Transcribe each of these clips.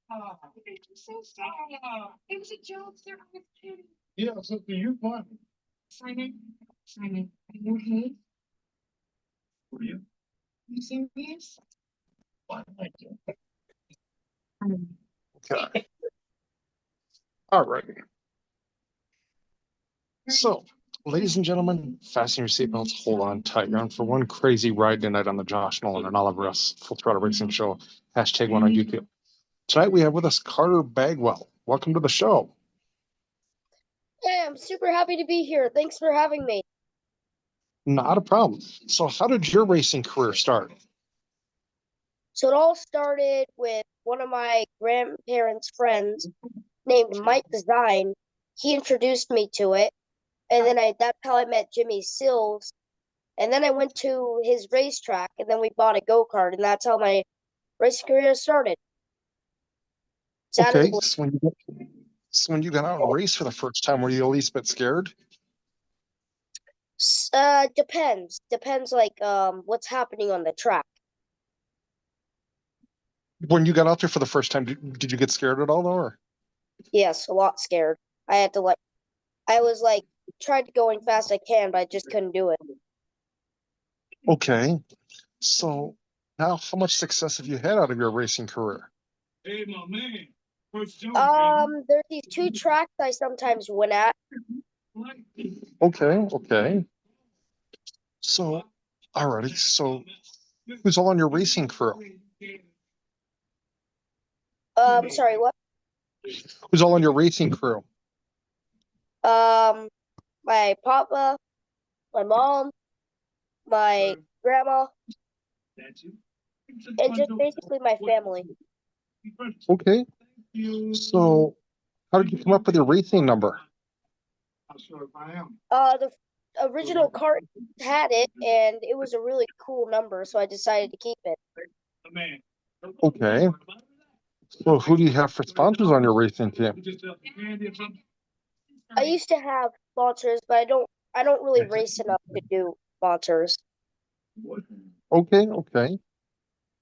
So sad. It was a joke. They're with Kitty. Yeah, so do you fun? Simon, are you okay? For you? Are you serious? Why not you? Okay. All right. So, ladies and gentlemen, fasten your seatbelts, hold on tight. You're on for one crazy ride tonight on the Josh Nolan and Oliver S. Full Throttle Racing Show. Hashtag one on YouTube. Tonight we have with us Carter Bagwell. Welcome to the show. Hey, I'm super happy to be here. Thanks for having me. Not a problem. So, how did your racing career start? So it all started with one of my grandparents' friends named Mike Design. He introduced me to it, and then that's how I met Jimmy Sills. And then I went to his racetrack, and then we bought a go-kart, and that's how my racing career started. Okay, so when you got out and raced for the first time, were you at least a bit scared? Depends like what's happening on the track. When you got out there for the first time, did you get scared at all, though? Or? Yes, a lot scared. I was tried going fast I can, but I just couldn't do it. Okay, so now how much success have you had out of your racing career? Hey, my man. There's these two tracks I sometimes win at. Okay. So, alrighty. So, who's all on your racing crew? Sorry, what? Who's all on your racing crew? My papa, my mom, my grandma, and just basically my family. Okay. So, how did you come up with your racing number? The original cart had it, and it was a really cool number, so I decided to keep it. Okay. So, who do you have for sponsors on your racing team? I used to have sponsors, but I don't really race enough to do sponsors. Okay.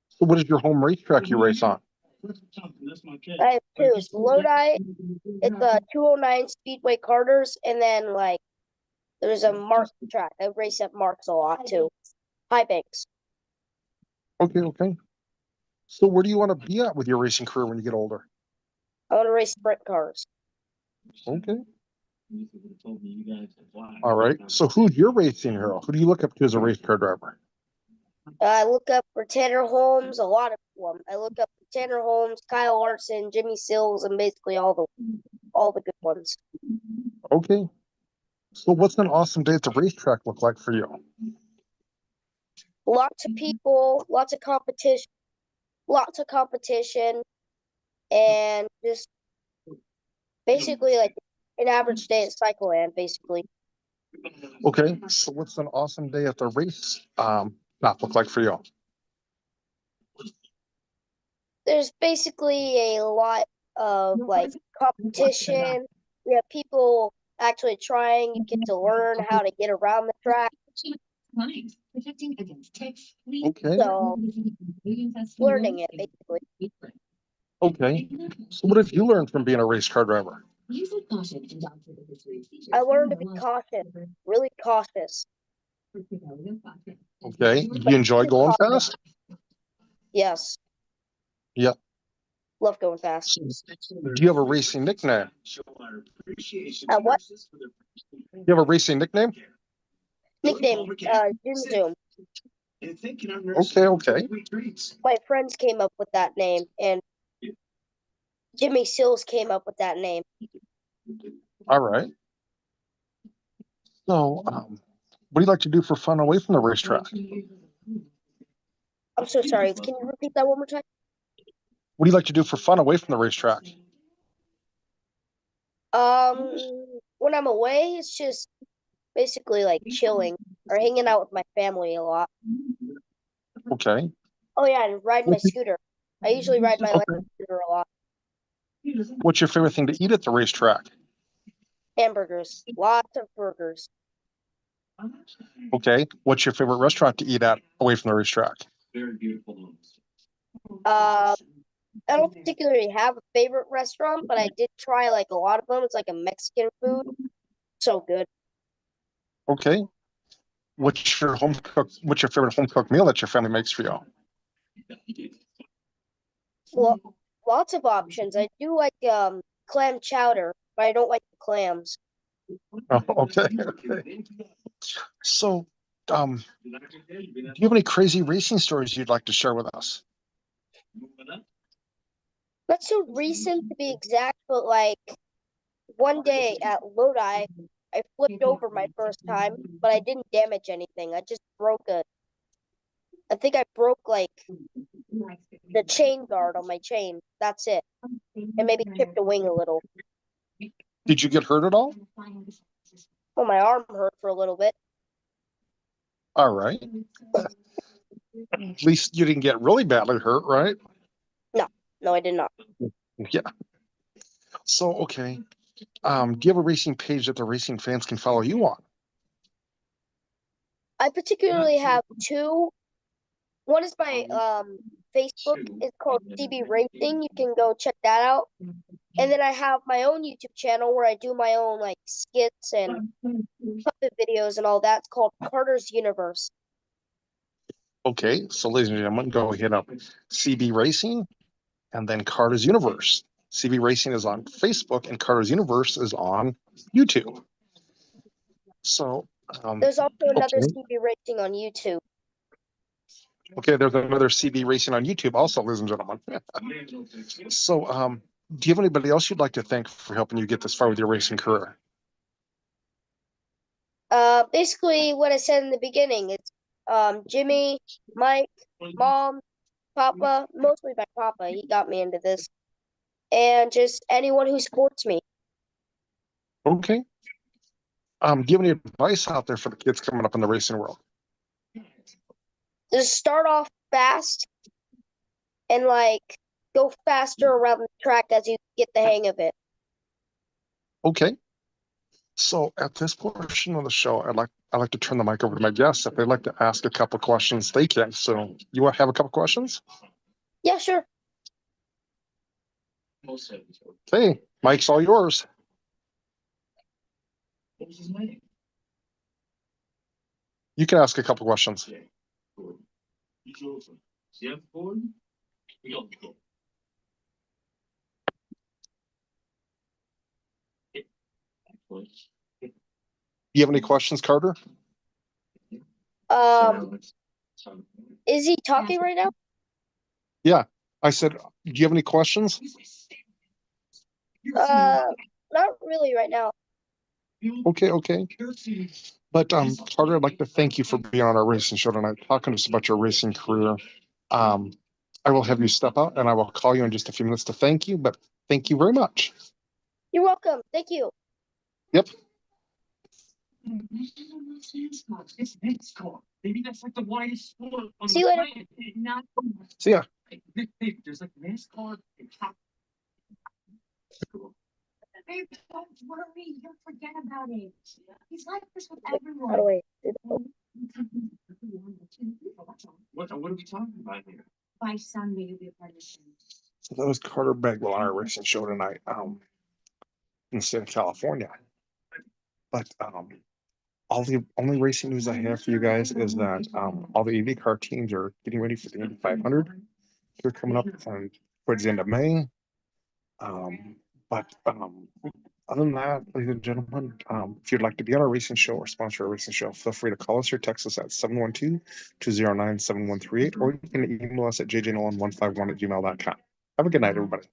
So, what is your home racetrack you race on? I have two. It's Lodi. It's a 209 Speedway Carters, and then there's a Mark track. I race at Mark's a lot too. High Banks. Okay. So, where do you want to be at with your racing career when you get older? I want to race sprint cars. Okay. All right. So, who's your racing hero? Who do you look up to as a race car driver? I look up for Tanner Holmes, a lot of them. I look up for Tanner Holmes, Kyle Larson, Jimmy Sills, and basically all the good ones. Okay. So, what's an awesome day at the racetrack look like for you? Lots of people, lots of competition, and just basically like an average day at Cycleland, basically. Okay. So, what's an awesome day at the race not look like for you? There's basically a lot of competition. We have people actually trying. You get to learn how to get around the track. Okay. So, learning it basically. Okay. So, what have you learned from being a race car driver? I learned to be cautious, really cautious. Okay. Do you enjoy going fast? Yes, Yeah. love going fast. Do you have a racing nickname? What? You have a racing nickname? Nickname, Zoom. Okay. My friends came up with that name, and Jimmy Sills came up with that name. All right. So, what do you like to do for fun away from the racetrack? I'm so sorry. Can you repeat that one more time? What do you like to do for fun away from the racetrack? When I'm away, it's just basically like chilling or hanging out with my family a lot. Okay. Oh yeah, and ride my scooter. I usually ride my electric scooter a lot. What's your favorite thing to eat at the racetrack? Hamburgers, lots of burgers. Okay. What's your favorite restaurant to eat at away from the racetrack? I don't particularly have a favorite restaurant, but I did try like a lot of them. It's like a Mexican food. So good. Okay. What's your favorite home cooked meal that your family makes for you? Well, lots of options. I do like clam chowder, but I don't like the clams. Oh, okay. Okay. So, do you have any crazy racing stories you'd like to share with us? Not so recent to be exact, but like one day at Lodi, I flipped over my first time, but I didn't damage anything. I just I think I broke like the chain guard on my chain. That's it. And maybe chipped a wing a little. Did you get hurt at all? Well, my arm hurt for a little bit. All right. At least you didn't get really badly hurt, right? No, I did not. Yeah. So, okay. Do you have a racing page that the racing fans can follow you on? I particularly have two. One is my Facebook. It's called CB Racing. You can go check that out. And then I have my own YouTube channel where I do my own like skits and puppet videos and all that. It's called Carter's Universe. Okay. So, ladies and gentlemen, go hit up CB Racing and then Carter's Universe. CB Racing is on Facebook and Carter's Universe is on YouTube. So, There's also another okay. CB Racing on YouTube. Okay, there's another CB Racing on YouTube also, ladies and gentlemen. So, do you have anybody else you'd like to thank for helping you get this far with your racing career? Basically what I said in the beginning. It's Jimmy, Mike, Mom, Papa, mostly my Papa. He got me into this. And just anyone who supports me. Okay. Do you have any advice out there for the kids coming up in the racing world? Just start off fast and like go faster around the track as you get the hang of it. Okay. So at this portion of the show, I'd like to turn the mic over to my guests. If they'd like to ask a couple questions, they can. So you want to have a couple questions? Yeah, sure. Okay, mic's all yours. What was his name? You can ask a couple questions. Jeff Ford? Do you have any questions, Carter? Is he talking right now? Yeah. I said, do you have any questions? Not really right now. Okay, okay. But Carter, I'd like to thank you for being on our racing show tonight, talking to us about your racing career. I will have you step out and I will call you in just a few minutes to thank you, but thank you very much. You're welcome. Thank you. Yep. Maybe that's like the widest sport on See the you later. planet. See ya. There's like NASCAR and top. Babe, don't worry, you'll forget about it. He's like this with everyone. How do I do What are we talking about here? By Sunday, you'll be a part of the team. So that was Carter Begwell on our racing show tonight, in the state of California. But all the only racing news I have for you guys is that all the IndyCar teams are getting ready for the Indy 500. They're coming up towards the end of May. But other than that, ladies and gentlemen, if you'd like to be on our racing show or sponsor a racing show, feel free to call us or text us at 712-209-7138, or you can email us at jjnolan151@gmail.com. Have a good night, everybody.